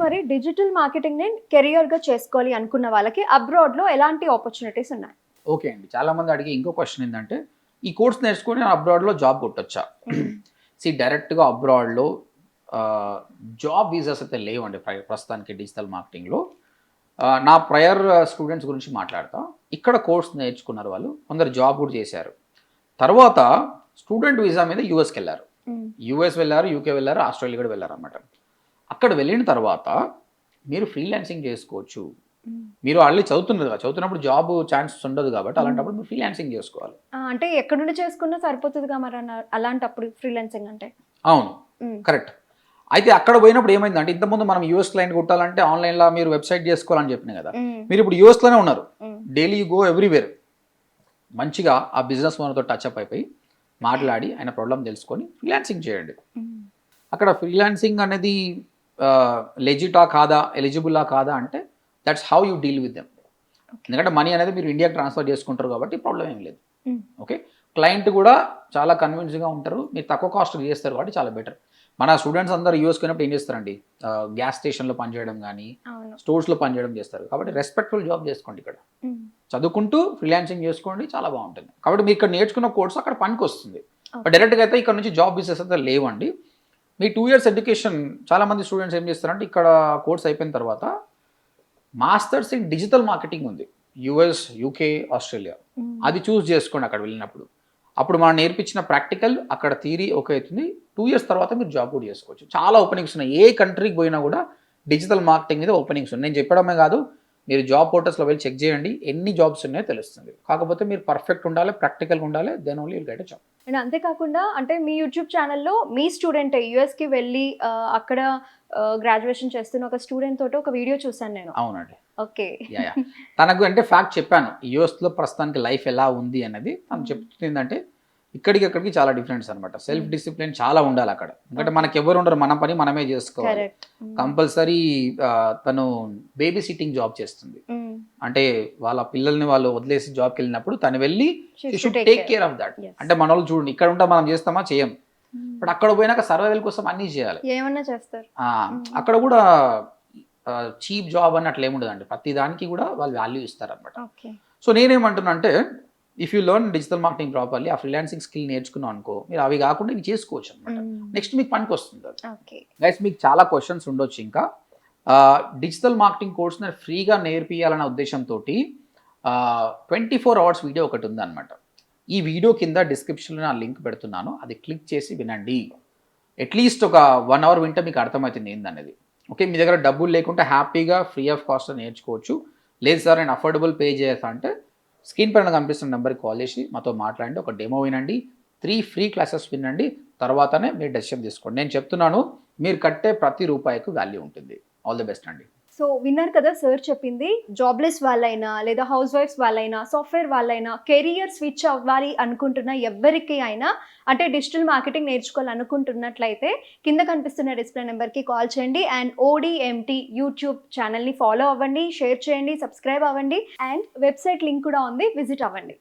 మరి digital marketing ని career గా చేసుకోవాలి అనుకున్న వాళ్ళకి అబ్రాడ్ లో ఎలాంటి ఆపర్చునిటీస్ ఉన్నాయి? ఓకే అండి, చాలా మంది అడిగే ఇంకో క్వశ్చన్ ఏంటంటే ఈ కోర్స్ నేర్చుకుని అబ్రాడ్లో జాబ్ కొట్టొచ్చా? డైరెక్ట్గా అబ్రాడ్లో జాబ్ వీసాస్ అయితే లేవండి ప్రస్తుతానికి డిజిటల్ మార్కెటింగ్లో. నా ప్రయర్ స్టూడెంట్స్ గురించి మాట్లాడతా. ఇక్కడ కోర్స్ నేర్చుకున్నారు వాళ్ళు, కొందరు జాబ్ కూడా చేశారు. తర్వాత స్టూడెంట్ వీసా మీద యూఎస్కి వెళ్ళారు, యూఎస్ వెళ్ళారు, యూకే వెళ్ళారు, ఆస్ట్రేలియా కూడా వెళ్ళారు అనమాట. అక్కడ వెళ్ళిన తర్వాత మీరు ఫ్రీలాన్సింగ్ చేసుకోవచ్చు. మీరు ఆల్రెడీ చదువుతున్నారు కదా, చదువుతున్నప్పుడు జాబ్ ఛాన్సెస్ ఉండదు కాబట్టి అలాంటప్పుడు మీరు ఫ్రీలాన్సింగ్ చేసుకోవాలి. అంటే ఎక్కడ నుండి చేసుకున్నా సరిపోతుందిగా మరి అలాంటప్పుడు ఫ్రీలాన్సింగ్ అంటే? అవును, కరెక్ట్. అయితే అక్కడ పోయినప్పుడు ఏమైందంటే, ఇంతకుముందు మనం యూఎస్ క్లయింట్ కొట్టాలంటే ఆన్లైన్లో మీరు వెబ్సైట్ చేసుకోవాలని చెప్పినాయి కదా, మీరు ఇప్పుడు యూఎస్లోనే ఉన్నారు, డైలీ గో ఎవ్రీవేర్. మంచిగా ఆ బిజినెస్ ఓనర్తో టచ్అప్ అయిపోయి మాట్లాడి ఆయన ప్రాబ్లం తెలుసుకొని ఫ్రీలాన్సింగ్ చేయండి. అక్కడ ఫ్రీలాన్సింగ్ అనేది లెజిటా కాదా, ఎలిజిబుల్లా కాదా అంటే that's how you deal with them. ఎందుకంటే మనీ అనేది మీరు ఇండియాకి ట్రాన్స్ఫర్ చేసుకుంటారు కాబట్టి ప్రాబ్లం ఏం లేదు. ఓకే, క్లయింట్ కూడా చాలా కన్విన్స్గా ఉంటారు, మీరు తక్కువ కాస్ట్ చేస్తారు కాబట్టి చాలా బెటర్. మన స్టూడెంట్స్ అందరూ యూఎస్ పోయినప్పుడు ఏం చేస్తారండి, గ్యాస్ స్టేషన్లో పనిచేయడం కానీ స్టోర్స్లో పనిచేయడం చేస్తారు. కాబట్టి రెస్పెక్ట్ఫుల్ జాబ్ చేసుకోండి, ఇక్కడ చదువుకుంటూ ఫ్రీలాన్సింగ్ చేసుకోండి, చాలా బాగుంటుంది. కాబట్టి మీరు ఇక్కడ నేర్చుకున్న కోర్స్ అక్కడ పనికి వస్తుంది. బట్ డైరెక్ట్గా అయితే ఇక్కడ నుంచి జాబ్ బిజినెస్ అయితే లేవండి. మీ 2 years ఎడ్యుకేషన్, చాలామంది స్టూడెంట్స్ ఏం చేస్తారంటే ఇక్కడ కోర్స్ అయిపోయిన తర్వాత మాస్టర్స్ ఇన్ డిజిటల్ మార్కెటింగ్ ఉంది, యూఎస్, యూకే, ఆస్ట్రేలియా. అది చూస్ చేసుకోండి అక్కడ వెళ్ళినప్పుడు. అప్పుడు మనం నేర్పించిన ప్రాక్టికల్ అక్కడ థియరీ ఓకే అవుతుంది. 2 years తర్వాత మీరు జాబ్ కూడా చేసుకోవచ్చు. చాలా ఓపెనింగ్స్ ఉన్నాయి, ఏ కంట్రీకి పోయినా కూడా డిజిటల్ మార్కెటింగ్ మీద ఓపెనింగ్స్ ఉన్నాయి. నేను చెప్పడమే కాదు, మీరు జాబ్ పోర్టల్స్లో వెళ్ళి చెక్ చేయండి, ఎన్ని జాబ్స్ ఉన్నాయో తెలుస్తుంది. కాకపోతే మీరు పర్ఫెక్ట్ ఉండాలి, ప్రాక్టికల్గా ఉండాలి, then only will get a job. And అంతేకాకుండా అంటే మీ యూట్యూబ్ ఛానల్లో మీ స్టూడెంట్ యూఎస్కి వెళ్ళి అక్కడ గ్రాడ్యుయేషన్ చేస్తున్న ఒక స్టూడెంట్ తోటి ఒక వీడియో చూసాను నేను. అవునండి. ఓకే, తనకు అంటే ఫ్యాక్ట్ చెప్పాను, యూఎస్లో ప్రస్తుతానికి లైఫ్ ఎలా ఉంది అనేది. తను చెప్తుంది ఏంటంటే ఇక్కడికి చాలా డిఫరెన్స్ అనమాట. సెల్ఫ్ డిసిప్లిన్ చాలా ఉండాలి అక్కడ. ఎందుకంటే మనకి ఎవరు ఉండరు, మన పని మనమే చేసుకోవాలి. కంపల్సరీ తను బేబీ సిట్టింగ్ జాబ్ చేస్తుంది. అంటే వాళ్ళ పిల్లల్ని వాళ్ళు వదిలేసి జాబ్కి వెళ్ళినప్పుడు తను వెళ్ళి should take care of that. అంటే మన వాళ్ళు చూడండి, ఇక్కడ ఉంటా మనం చేస్తామా, చేయం. బట్ అక్కడ పోయినాక సర్వైవల్ కోసం అన్నీ చేయాలి, ఏమన్నా చేస్తారు. అక్కడ కూడా చీప్ జాబ్ అని అట్లా ఏముండదండి, ప్రతి దానికి కూడా వాళ్ళు వాల్యూ ఇస్తారనమాట. సో నేనేమంటున్నా అంటే, if you learn digital marketing properly, ఆ ఫ్రీలాన్సింగ్ స్కిల్ నేర్చుకున్నాం అనుకో, మీరు అవి కాకుండా ఇవి చేసుకోవచ్చు అనమాట. నెక్స్ట్ మీకు పనికి వస్తుంది. గైస్, మీకు చాలా క్వశ్చన్స్ ఉండొచ్చు. ఇంకా డిజిటల్ మార్కెటింగ్ కోర్స్ ఫ్రీగా నేర్పియాలన్న ఉద్దేశంతో 24 hours వీడియో ఒకటి ఉందన్నమాట. ఈ వీడియో కింద డిస్క్రిప్షన్లో నా లింక్ పెడుతున్నాను, అది క్లిక్ చేసి వినండి. అట్లీస్ట్ ఒక 1 hour వింటే మీకు అర్థమవుతుంది ఏందనేది. ఓకే, మీ దగ్గర డబ్బులు లేకుంటే హ్యాపీగా ఫ్రీ ఆఫ్ కాస్ట్ నేర్చుకోవచ్చు. లేదు సార్ నేను అఫోర్డబుల్ పే చేస్తా అంటే స్క్రీన్ పైన కనిపిస్తున్న నెంబర్కి కాల్ చేసి మాతో మాట్లాడండి, ఒక డెమో వినండి, 3 ఫ్రీ క్లాసెస్ వినండి, తర్వాతనే మీరు డెసిషన్ తీసుకోండి. నేను చెప్తున్నాను, మీరు కట్టే ప్రతి రూపాయికి వాల్యూ ఉంటుంది. ఆల్ ది బెస్ట్ అండి. సో విన్నారు కదా సార్ చెప్పింది. జాబ్లెస్ వాళ్ళైనా లేదా హౌస్ వైఫ్స్ వాళ్ళైనా సాఫ్ట్వేర్ వాళ్ళైనా కెరియర్ స్విచ్ అవ్వాలి అనుకుంటున్న ఎవరికి అయినా, అంటే డిజిటల్ మార్కెటింగ్ నేర్చుకోవాలనుకుంటున్నట్లయితే కింద కనిపిస్తున్న డిస్ప్లే నెంబర్కి కాల్ చేయండి. అండ్ ODMT యూట్యూబ్ ఛానల్ని ఫాలో అవ్వండి, షేర్ చేయండి, సబ్స్క్రైబ్ అవ్వండి. అండ్ వెబ్సైట్ లింక్ కూడా ఉంది, విజిట్ అవ్వండి.